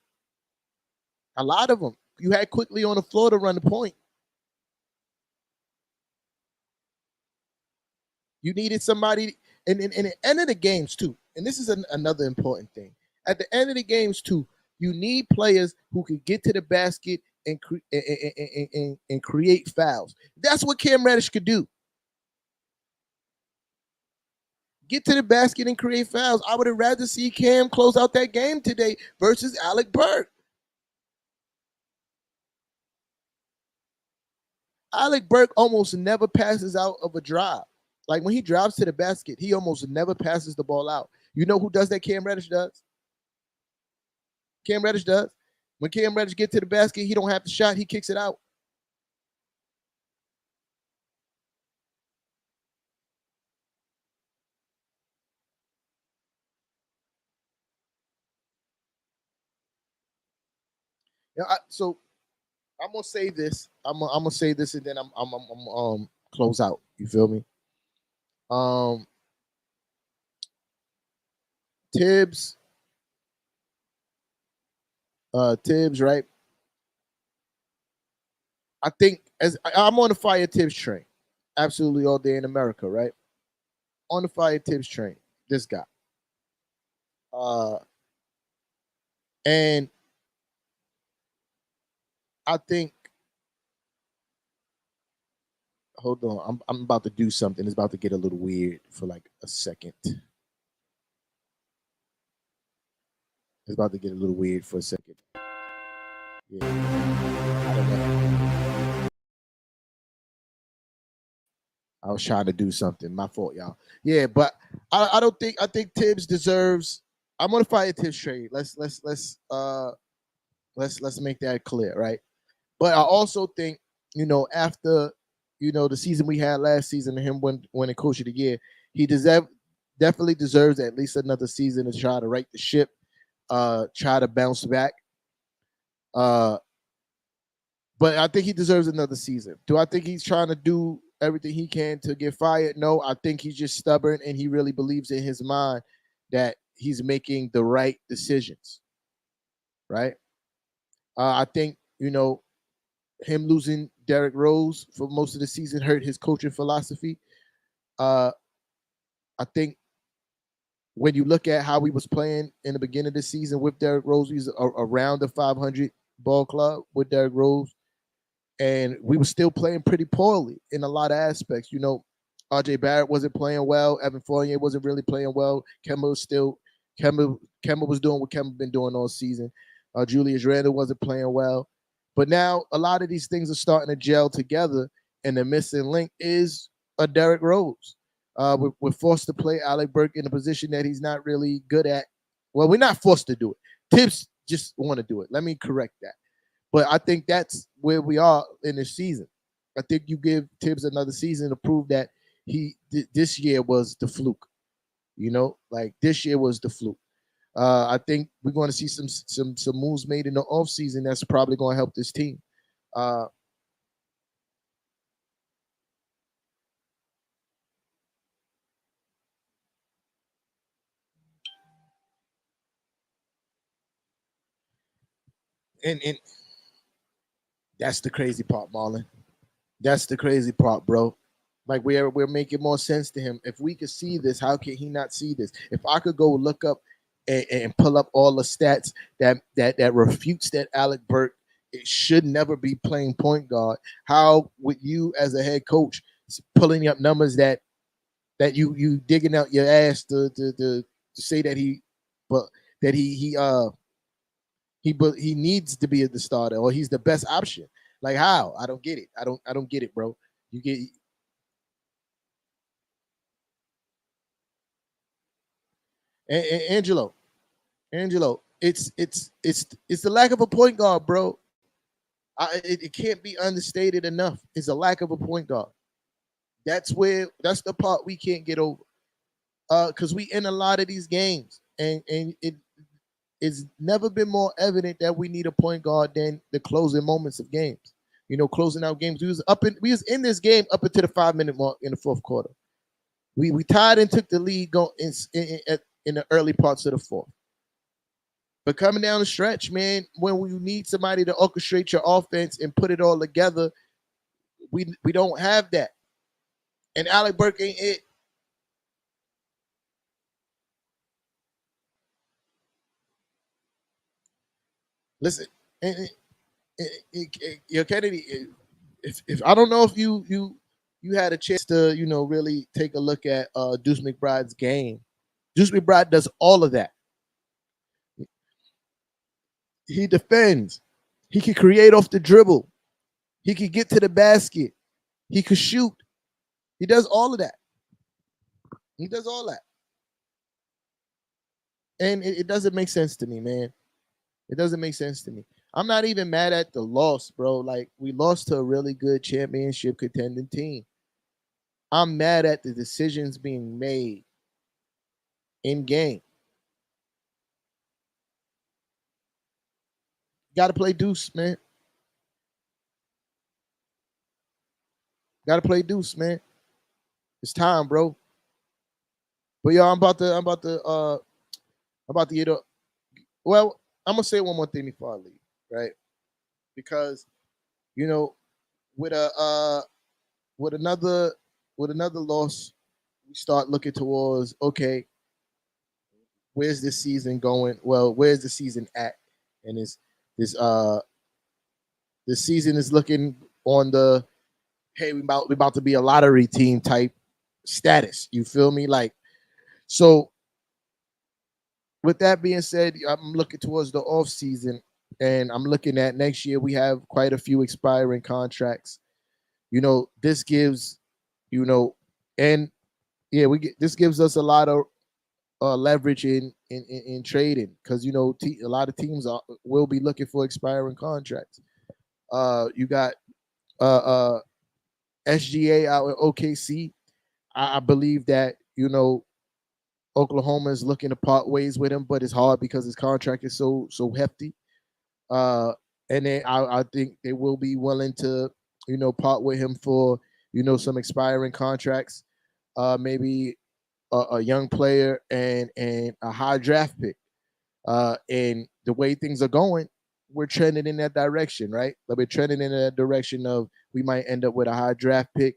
A lot of them. You had quickly on the floor to run the point. You needed somebody, and at the end of the games too, and this is another important thing. At the end of the games too, you need players who can get to the basket and create fouls. That's what Cam Reddish could do. get to the basket and create fouls. I would have rather see Cam close out that game today versus Alec Burke. Alec Burke almost never passes out of a drive. Like when he drives to the basket, he almost never passes the ball out. You know who does that? Cam Reddish does. Cam Reddish does. When Cam Reddish gets to the basket, he don't have the shot. He kicks it out. So I'm gonna say this. I'm gonna say this, and then I'm close out. You feel me? Tibbs, right? I think I'm on the fire Tibbs train, absolutely all day in America, right? On the fire Tibbs train, this guy, and I think. Hold on, I'm about to do something. It's about to get a little weird for like a second. It's about to get a little weird for a second. Yeah, I don't know. I was trying to do something. My fault, y'all. Yeah, but I don't think I think Tibbs deserves. I'm gonna fire Tibbs trade. Let's make that clear, right? But I also think after the season we had last season and him winning Coach of the Year, he definitely deserves at least another season to try to right the ship, try to bounce back. But I think he deserves another season. Do I think he's trying to do everything he can to get fired? No, I think he's just stubborn and he really believes in his mind that he's making the right decisions. Right? I think, him losing Derrick Rose for most of the season hurt his coaching philosophy. I think when you look at how he was playing in the beginning of the season with Derrick Rose, he's around the 500 ball club with Derrick Rose. And we were still playing pretty poorly in a lot of aspects. RJ Barrett wasn't playing well. Evan Fournier wasn't really playing well. Kemba was doing what Kemba been doing all season. Julius Randle wasn't playing well. But now a lot of these things are starting to gel together, and the missing link is a Derrick Rose. We're forced to play Alec Burke in a position that he's not really good at. Well, we're not forced to do it. Tibbs just want to do it. Let me correct that. But I think that's where we are in this season. I think you give Tibbs another season to prove that this year was the fluke. Like this year was the fluke. I think we're going to see some moves made in the offseason that's probably going to help this team. And that's the crazy part, Marlon. That's the crazy part, bro. Like we're making more sense to him. If we could see this, how can he not see this? If I could go look up and pull up all the stats that refutes that Alec Burke it should never be playing point guard, how would you as a head coach pulling up numbers that you digging out your ass to say that he needs to be the starter or he's the best option? Like how? I don't get it. I don't get it, bro. You get Angelo. It's the lack of a point guard, bro. It can't be understated enough. It's a lack of a point guard. That's the part we can't get over. Because we in a lot of these games, and it's never been more evident that we need a point guard than the closing moments of games. Closing out games. We was in this game up until the 5-minute mark in the fourth quarter. We tied and took the lead going in the early parts of the fourth. But coming down the stretch, man, when we need somebody to orchestrate your offense and put it all together, we don't have that. And Alec Burke ain't it. Listen, Kennedy, if I don't know if you you had a chance to, really take a look at Deuce McBride's game. Deuce McBride does all of that. He defends. He can create off the dribble. He can get to the basket. He could shoot. He does all of that. He does all that. And it doesn't make sense to me, man. It doesn't make sense to me. I'm not even mad at the loss, bro. Like, we lost to a really good championship contending team. I'm mad at the decisions being made in game. Got to play Deuce, man. Got to play Deuce, man. It's time, bro. But yo, I'm about to get up. Well, I'm gonna say one more thing before I leave, right? Because with with another loss, we start looking towards, okay, where's this season going? Well, where's the season at? And this season is looking on the, hey, we about to be a lottery team type status. You feel me? Like, so with that being said, I'm looking towards the off season, and I'm looking at next year. We have quite a few expiring contracts. This gives, and yeah, this gives us a lot of leverage in trading, because a lot of teams will be looking for expiring contracts. You got SGA out in OKC. I believe that Oklahoma is looking to part ways with him, but it's hard because his contract is so hefty. And then I think they will be willing to part with him for some expiring contracts, maybe a young player and a high draft pick. And the way things are going, we're trending in that direction, right? Like, we're trending in that direction of we might end up with a high draft pick,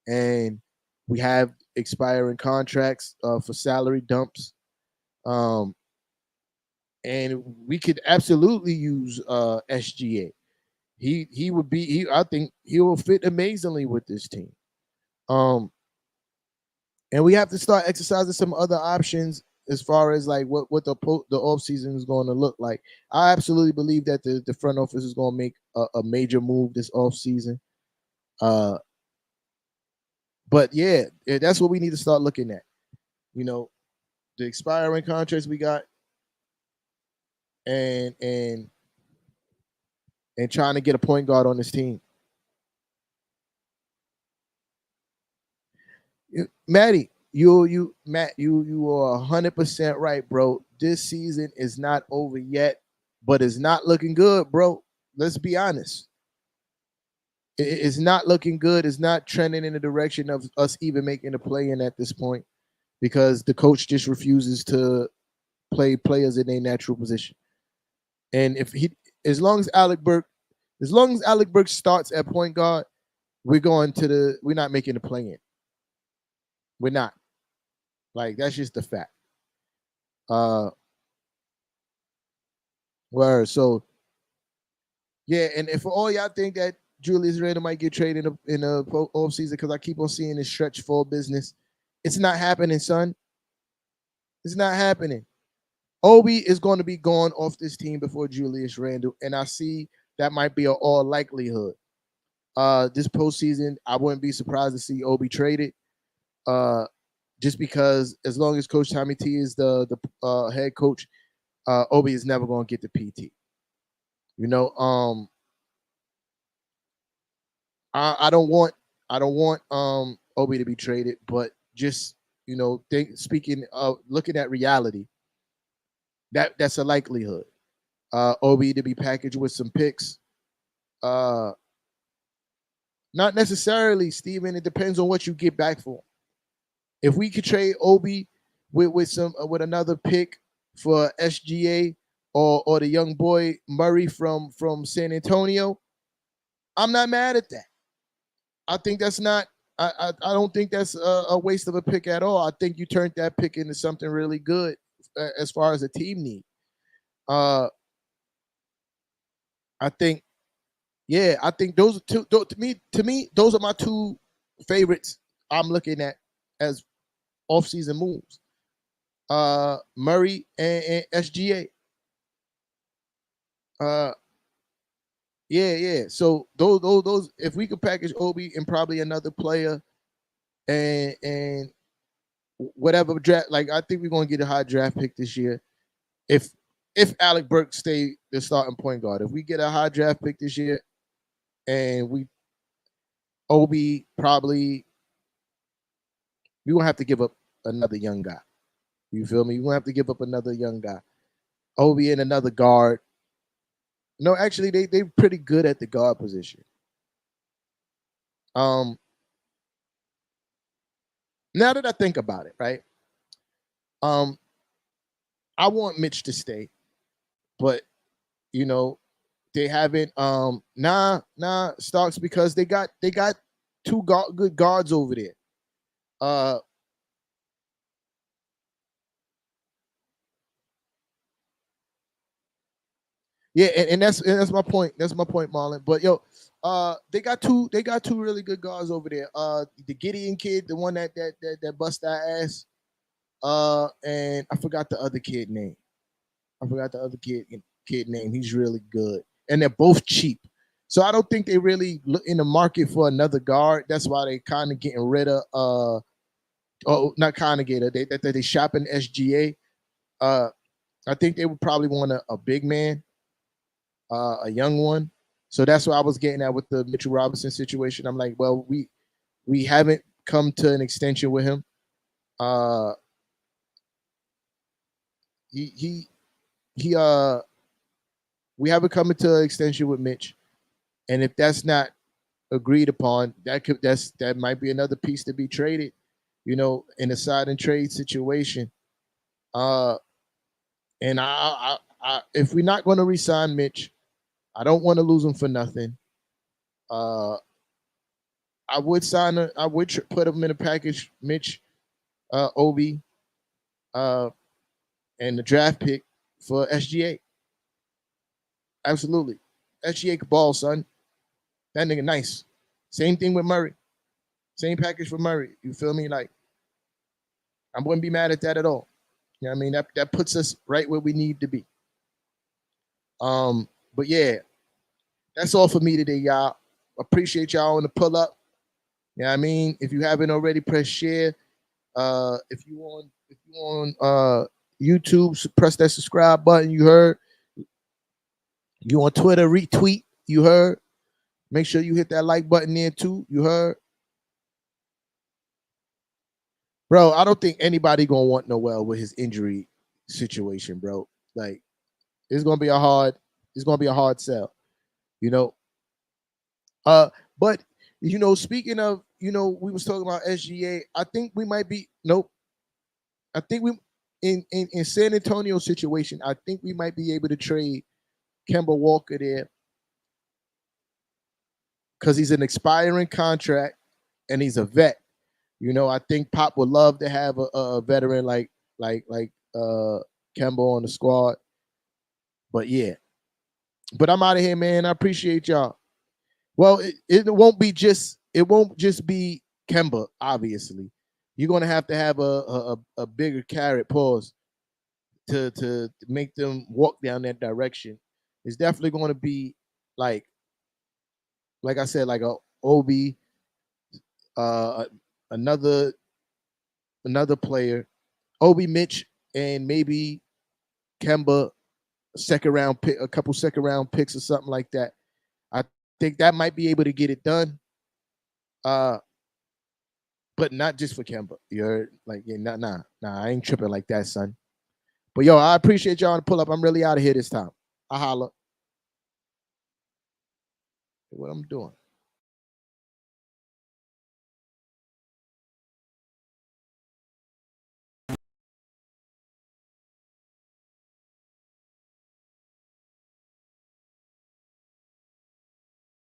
and we have expiring contracts for salary dumps. And we could absolutely use SGA. He would be. I think he will fit amazingly with this team. And we have to start exercising some other options as far as like what the off season is going to look like. I absolutely believe that the front office is going to make a major move this off season. But yeah, that's what we need to start looking at. The expiring contracts we got, and trying to get a point guard on this team. Matt, you are 100% right, bro. This season is not over yet, but it's not looking good, bro. Let's be honest. It's not looking good. It's not trending in the direction of us even making a play in at this point, because the coach just refuses to play players in their natural position. And as long as Alec Burks starts at point guard, we're not making the play in. We're not. Like, that's just the fact. So yeah, and if for all y'all think that Julius Randle might get traded in a off season, because I keep on seeing this stretch for business, it's not happening, son. It's not happening. Obi is going to be gone off this team before Julius Randle, and I see that might be all likelihood. This postseason, I wouldn't be surprised to see Obi traded. Just because as long as Coach Tommy T is the head coach, Obi is never going to get the PT. I don't want Obi to be traded, but just speaking of looking at reality, that's a likelihood. Obi to be packaged with some picks. Not necessarily, Steven. It depends on what you get back for him. If we could trade Obi with another pick for SGA or the young boy Murray from San Antonio, I'm not mad at that. I think that's not. I don't think that's a waste of a pick at all. I think you turned that pick into something really good as far as a team need. I think, yeah, I think those two to me those are my two favorites I'm looking at as offseason moves. Murray and SGA. Yeah. So those if we could package Obi and probably another player and whatever draft, like I think we're gonna get a high draft pick this year. If Alec Burks stay the starting point guard, if we get a high draft pick this year, and Obi probably we gonna have to give up another young guy. You feel me? We're gonna have to give up another young guy. Obi and another guard. No, actually, they're pretty good at the guard position. Now that I think about it, right? I want Mitch to stay, but you know, they haven't Starks because they got two good guards over there. Yeah, and that's my point. That's my point, Marlon. But yo, they got two really good guards over there. The Gideon kid, the one that bust that ass. And I forgot the other kid name. Kid name. He's really good, and they're both cheap. So I don't think they really look in the market for another guard. That's why they kind of getting rid of not kind of get it. They shopping SGA. I think they would probably want a big man, a young one. So that's what I was getting at with the Mitchell Robinson situation. I'm like, well, we haven't come to an extension with him. He we haven't come into an extension with Mitch, and if that's not agreed upon, that might be another piece to be traded, in a sign and trade situation. And I if we're not going to re-sign Mitch, I don't want to lose him for nothing. I would put him in a package, Mitch, Obi, and the draft pick for SGA. Absolutely. SGA could ball, son. That nigga nice. Same thing with Murray. Same package for Murray. You feel me? Like, I wouldn't be mad at that at all. You know what I mean? That puts us right where we need to be. But yeah, that's all for me today, y'all. Appreciate y'all on the pull up. You know what I mean? If you haven't already, press share. If you on YouTube, press that subscribe button. You heard. You on Twitter, retweet. You heard. Make sure you hit that like button there too. You heard. Bro, I don't think anybody gonna want Noel with his injury situation, bro. Like, it's gonna be a hard sell, But speaking of, we was talking about SGA. I think we might be I think we in San Antonio situation, I think we might be able to trade Kemba Walker there because he's an expiring contract and he's a vet. I think Pop would love to have a veteran like Kemba on the squad. But yeah. But I'm out of here, man. I appreciate y'all. Well, it won't just be Kemba, obviously. You're gonna have a bigger carrot pause to make them walk down that direction. It's definitely going to be like I said, like a Obi, another player, Obi, Mitch, and maybe Kemba, second round pick, a couple second round picks or something like that. I think that might be able to get it done. But not just for Kemba. You're like, yeah, nah, I ain't tripping like that, son. But yo, I appreciate y'all to pull up. I'm really out of here this time. I holla. What I'm doing.